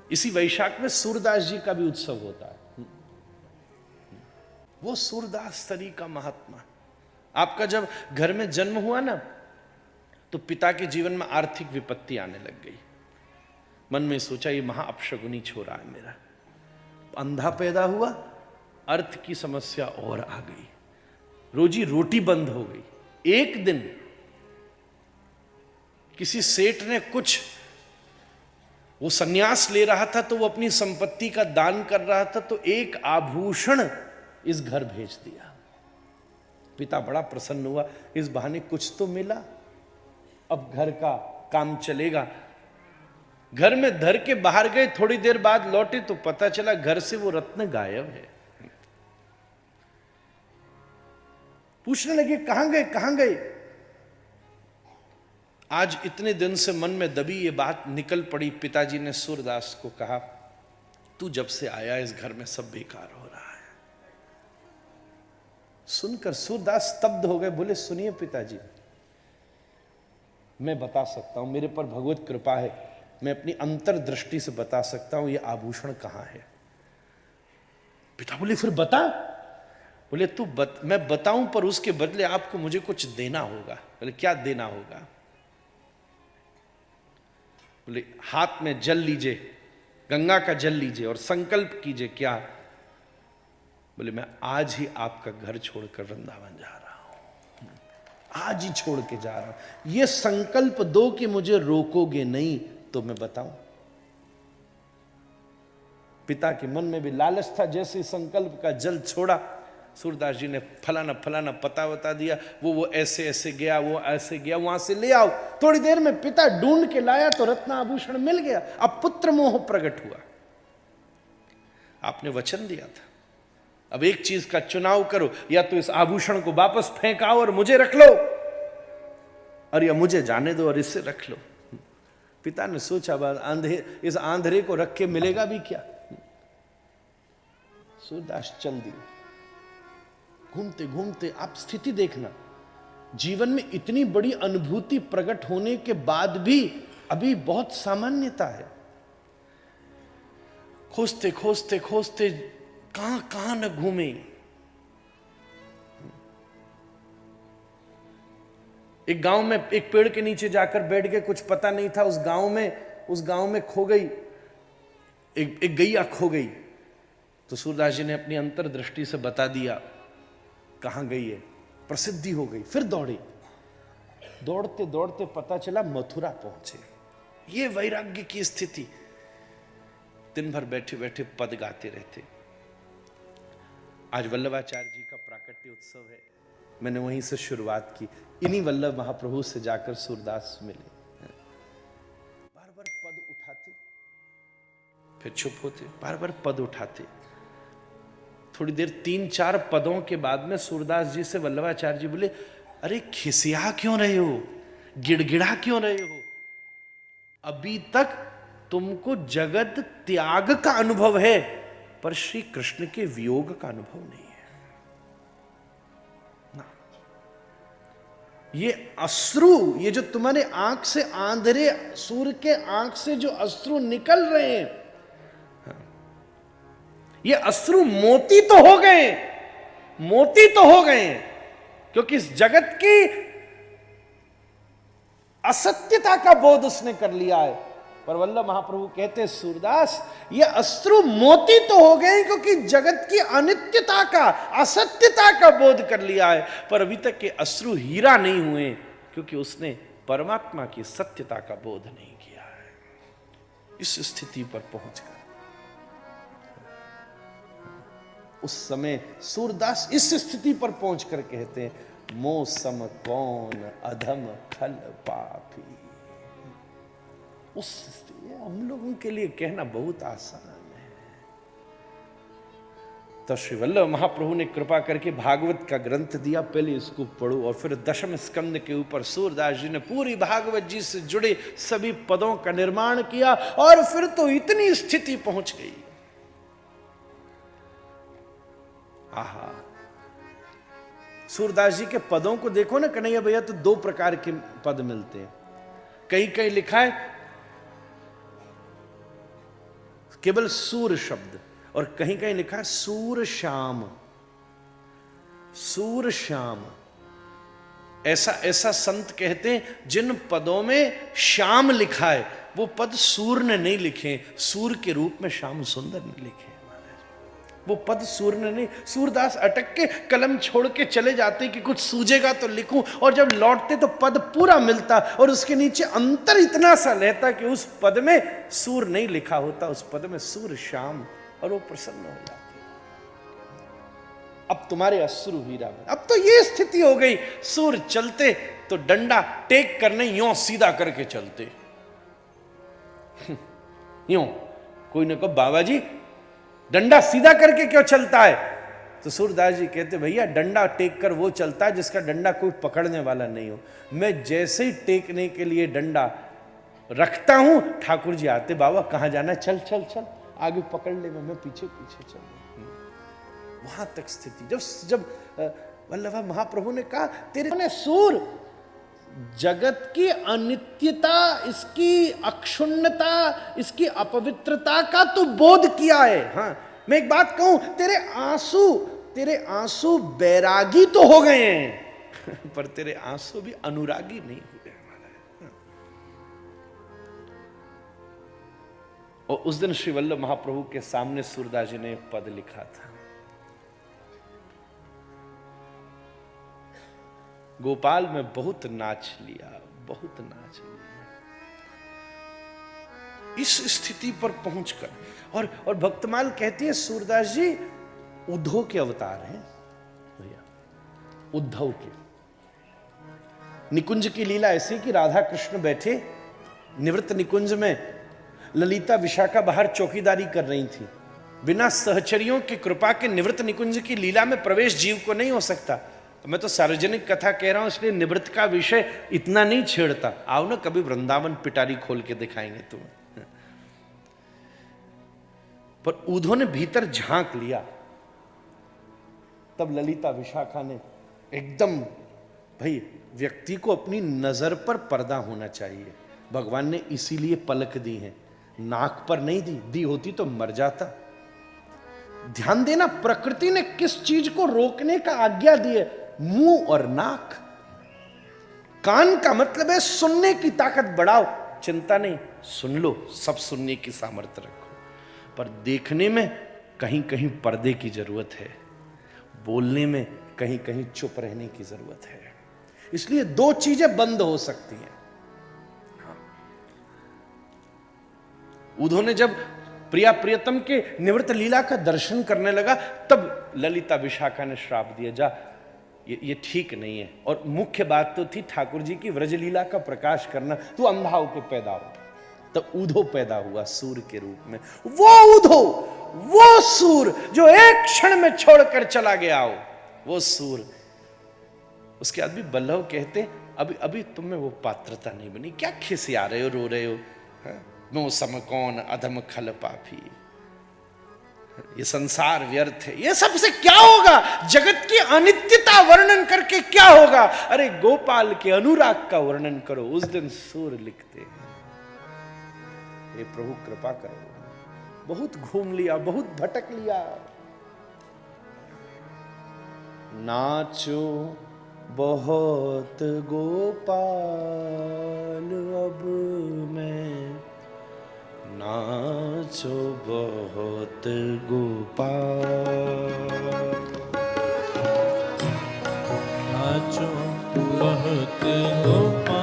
इसी वैशाख में सूरदास जी का भी उत्सव होता है। वो सूरदास तरी का महात्मा। आपका जब घर में जन्म हुआ ना, तो पिता के जीवन में आर्थिक विपत्ति आने लग गई। मन में सोचा ये महा अपशगुनी छोरा है मेरा। अंधा पैदा हुआ, अर्थ की समस्या और आ गई, रोजी रोटी बंद हो गई। एक दिन किसी सेठ ने कुछ, वो सन्यास ले रहा था तो वो अपनी संपत्ति का दान कर रहा था, तो एक आभूषण इस घर भेज दिया। पिता बड़ा प्रसन्न हुआ, इस बहाने कुछ तो मिला, अब घर का काम चलेगा। घर में धर के बाहर गए, थोड़ी देर बाद लौटे तो पता चला घर से वो रत्न गायब है। पूछने लगे कहां गए कहां गए। आज इतने दिन से मन में दबी ये बात निकल पड़ी। पिताजी ने सूरदास को कहा, तू जब से आया इस घर में सब बेकार हो रहा है। सुनकर सूरदास स्तब्ध हो गए। बोले सुनिए पिताजी, मैं बता सकता हूं, मेरे पर भगवत कृपा है, मैं अपनी अंतर्दृष्टि से बता सकता हूं ये आभूषण कहां है। पिता बोले फिर बता। बोले मैं बताऊं पर उसके बदले आपको मुझे कुछ देना होगा। बोले क्या देना होगा। बोले हाथ में जल लीजिए, गंगा का जल लीजिए और संकल्प कीजिए। क्या। बोले मैं आज ही आपका घर छोड़कर वृंदावन जा रहा हूं, आज ही छोड़ के जा रहा हूं। ये संकल्प दो कि मुझे रोकोगे नहीं तो मैं बताऊं। पिता के मन में भी लालच था। जैसे संकल्प का जल छोड़ा, सूरदास जी ने फलाना फलाना पता बता दिया। वो ऐसे ऐसे गया, वो ऐसे गया, वहां से ले आओ। थोड़ी देर में पिता ढूंढ के लाया तो रत्नाभूषण मिल गया। अब पुत्र मोह प्रकट हुआ। आपने वचन दिया था, अब एक चीज का चुनाव करो, या तो इस आभूषण को वापस फेंकाओ और मुझे रख लो, और या मुझे जाने दो और इससे रख लो। पिता ने सोचा, इस आंधरे को रख के मिलेगा भी क्या। सूरदास चल दिए। घूमते घूमते आप स्थिति देखना, जीवन में इतनी बड़ी अनुभूति प्रकट होने के बाद भी अभी बहुत सामान्यता है। खोजते खोजते खोजते कहां कहां न घूमे। एक गांव में एक पेड़ के नीचे जाकर बैठ गए, कुछ पता नहीं था। उस गांव में खो गई एक गैया खो गई। तो सूरदास जी ने अपनी अंतर्दृष्टि से बता दिया कहां गई है, प्रसिद्धि हो गई। फिर दौड़े, दौड़ते दौड़ते पता चला मथुरा पहुंचे। ये वैराग्य की स्थिति। दिन भर बैठे बैठे पद गाते रहते। आज वल्लभाचार्य जी का प्राकट्य उत्सव है, मैंने वहीं से शुरुआत की। इन्हीं वल्लभ महाप्रभु से जाकर सूरदास मिले। बार बार पद उठाते, फिर चुप होते, बार बार पद उठाते। थोड़ी देर 3-4 पदों के बाद में सूरदास जी से वल्लभाचार्य जी बोले, अरे खिसिया क्यों रहे हो, गिड़गिड़ा क्यों रहे हो। अभी तक तुमको जगत त्याग का अनुभव है, पर श्री कृष्ण के वियोग का अनुभव नहीं है ना। ये अश्रु, ये जो तुम्हारे आंख से, आंधरे सूर्य के आंख से जो अश्रु निकल रहे हैं, ये अश्रु मोती तो हो गए, मोती तो हो गए, क्योंकि इस जगत की असत्यता का बोध उसने कर लिया है। पर वल्लभ महाप्रभु कहते हैं, सूरदास ये अश्रु मोती तो हो गए, क्योंकि जगत की अनित्यता का, असत्यता का बोध कर लिया है। पर अभी तक के अश्रु हीरा नहीं हुए, क्योंकि उसने परमात्मा की सत्यता का बोध नहीं किया है। इस स्थिति पर पहुंचकर उस समय सूरदास इस स्थिति पर पहुंचकर कहते हैं, मोह सम कौन अधम खल पापी। उस स्थिति, हम लोगों के लिए कहना बहुत आसान है। तो श्री वल्लभ महाप्रभु ने कृपा करके भागवत का ग्रंथ दिया, पहले इसको पढ़ो, और फिर दशम स्कंद के ऊपर सूरदास जी ने पूरी भागवत जी से जुड़े सभी पदों का निर्माण किया। और फिर तो इतनी स्थिति पहुंच गई, आहा। सूरदास जी के पदों को देखो ना कन्हैया भैया, तो 2 प्रकार के पद मिलते हैं। कहीं कहीं लिखा है केवल सूर शब्द, और कहीं कहीं लिखा है सूर श्याम, सूर श्याम। ऐसा ऐसा संत कहते हैं जिन पदों में श्याम लिखा है वो पद सूर ने नहीं लिखे, सूर के रूप में श्याम सुंदर ने लिखे महाराज। वो पद सूर ने नहीं। सूरदास अटक के कलम छोड़ के चले जाते कि कुछ सूझेगा तो लिखूं, और जब लौटते तो पद पूरा मिलता, और उसके नीचे अंतर इतना सा रहता कि उस पद में सूर नहीं लिखा होता, उस पद में सूर श्याम, और वो प्रसन्न हो जाते। अब तुम्हारे अश्रु हीरा में, अब तो ये स्थिति हो गई, सूर चलते तो डंडा टेक करने यूं सीधा करके चलते, यूं। कोई ने कहा बाबा जी डंडा सीधा करके क्यों चलता है? तो सूरदास जी कहते भैया डंडा टेक कर वो चलता है जिसका डंडा कोई पकड़ने वाला नहीं हो। मैं जैसे ही टेकने के लिए डंडा रखता हूं, ठाकुर जी आते, बाबा कहां जाना, चल चल चल आगे पकड़ ले, मैं पीछे पीछे चल। वहां तक स्थिति। जब वल्लभा महाप्रभु ने कहा तेरे ने सूर जगत की अनित्यता, इसकी अक्षुण्णता, इसकी अपवित्रता का तो बोध किया है। हाँ, मैं एक बात कहूं, तेरे आंसू बैरागी तो हो गए हैं पर तेरे आंसू भी अनुरागी नहीं हुए हमारे। और उस दिन श्री वल्लभ महाप्रभु के सामने सूरदास जी ने एक पद लिखा था, गोपाल में बहुत नाच लिया, बहुत नाच लिया। इस स्थिति पर पहुंचकर, और भक्तमाल कहती है सूरदास जी उद्धव के अवतार हैं भैया, उद्धव के। निकुंज की लीला ऐसी कि राधा कृष्ण बैठे निवृत्त निकुंज में, ललिता विशाखा बाहर चौकीदारी कर रही थी। बिना सहचरियों की कृपा के निवृत्त निकुंज की लीला में प्रवेश जीव को नहीं हो सकता। मैं तो सार्वजनिक कथा कह रहा हूं, इसलिए निवृत्त का विषय इतना नहीं छेड़ता। आओ ना कभी वृंदावन पिटारी खोल के दिखाएंगे तुम्हें। पर उद्धव ने भीतर झांक लिया, तब ललिता विशाखा ने एकदम, भाई व्यक्ति को अपनी नजर पर पर्दा होना चाहिए। भगवान ने इसीलिए पलक दी है, नाक पर नहीं दी होती तो मर जाता। ध्यान देना, प्रकृति ने किस चीज को रोकने का आज्ञा दी है, मुंह और नाक। कान का मतलब है सुनने की ताकत बढ़ाओ, चिंता नहीं, सुन लो, सब सुनने की सामर्थ्य रखो, पर देखने में कहीं कहीं पर्दे की जरूरत है, बोलने में कहीं कहीं चुप रहने की जरूरत है। इसलिए दो चीजें बंद हो सकती हैं। उद्धव ने जब प्रिया प्रियतम के निवृत्त लीला का दर्शन करने लगा, तब ललिता विशाखा ने श्राप दिया, जा ये ठीक नहीं है। और मुख्य बात तो थी ठाकुर जी की व्रजलीला का प्रकाश करना, तू अंधा होकर पैदा हो। तब उद्धव पैदा हुआ सूर के रूप में। वो उद्धव, वो सूर जो एक क्षण में छोड़कर चला गया हो, वो सूर। उसके बाद भी बल्लभ कहते अभी तुम में वो पात्रता नहीं बनी, क्या खिसिया रहे हो, रो रहे हो, नो सम कौन अधम खल पापी, ये संसार व्यर्थ है, ये सबसे क्या होगा, जगत की अनित्यता वर्णन करके क्या होगा। अरे गोपाल के अनुराग का वर्णन करो। उस दिन सूर लिखते हैं, ये प्रभु कृपा करो। बहुत घूम लिया, बहुत भटक लिया। नाचो बहुत गोपाल अब मैं, नाचो बहुत गोपाल, नाचो बहुत गोपाल